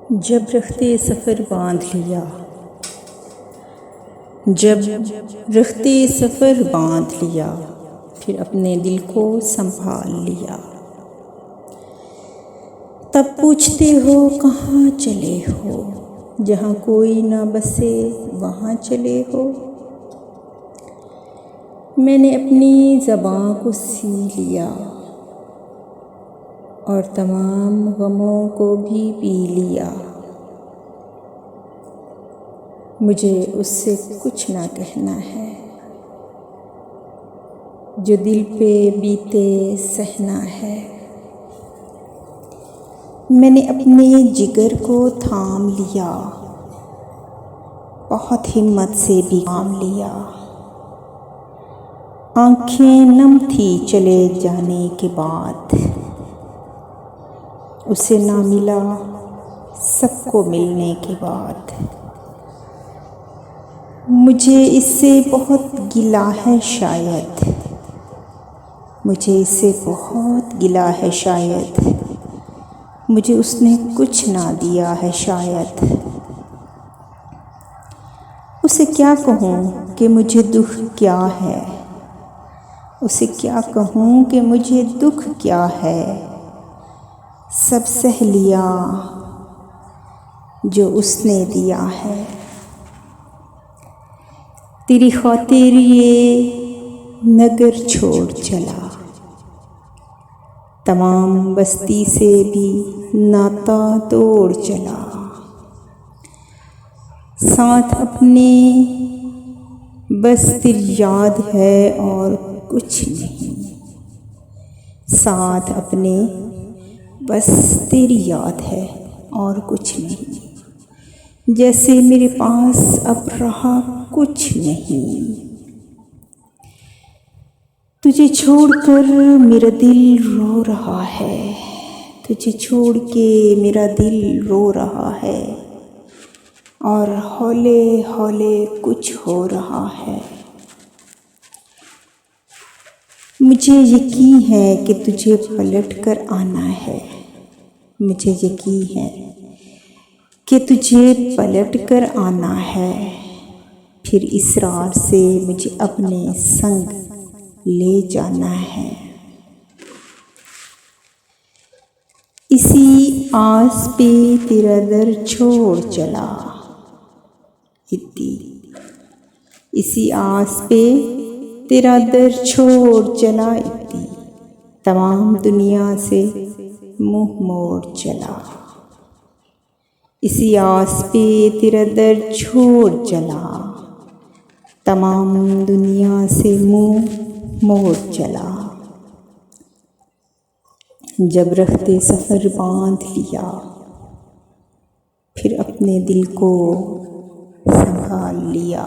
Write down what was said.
जब रखते सफ़र बांध लिया, जब रखते सफ़र बांध लिया, फिर अपने दिल को संभाल लिया। तब पूछते हो कहाँ चले हो, जहाँ कोई ना बसे वहाँ चले हो। मैंने अपनी ज़बां को सी लिया और तमाम गमों को भी पी लिया। मुझे उससे कुछ ना कहना है, जो दिल पे बीते सहना है। मैंने अपने जिगर को थाम लिया, बहुत हिम्मत से भी काम लिया। आँखें नम थी चले जाने के बाद, उसे ना मिला सबको मिलने के बाद। मुझे इससे बहुत गिला है शायद, मुझे इससे बहुत गिला है शायद। मुझे उसने कुछ ना दिया है शायद। उसे क्या कहूँ कि मुझे दुख क्या है, उसे क्या कहूँ कि मुझे दुख क्या है। सब सह लिया जो उसने दिया है। तेरी खातिर ये नगर छोड़ चला, तमाम बस्ती से भी नाता तोड़ चला। साथ अपने बस तेरी याद है और कुछ नहीं। साथ अपने बस तेरी याद है और कुछ नहीं। जैसे मेरे पास अब रहा कुछ नहीं। तुझे छोड़कर मेरा दिल रो रहा है, तुझे छोड़ के मेरा दिल रो रहा है। और हौले हौले कुछ हो रहा है। मुझे यकीन है कि तुझे पलट कर आना है, मुझे यकीन है कि तुझे पलट कर आना है। फिर इसरार से मुझे अपने संग ले जाना है। इसी आस पे तेरा दर छोड़ चला इत्ती, इसी आस पे तेरा दर छोड़ चला इत्ती। तमाम दुनिया से मुँह मोड़ चला। इसी आस पे तेरा दर छोड़ चला, तमाम दुनिया से मुँह मोड़ चला। जब रखते सफ़र बांध लिया, फिर अपने दिल को संभाल लिया।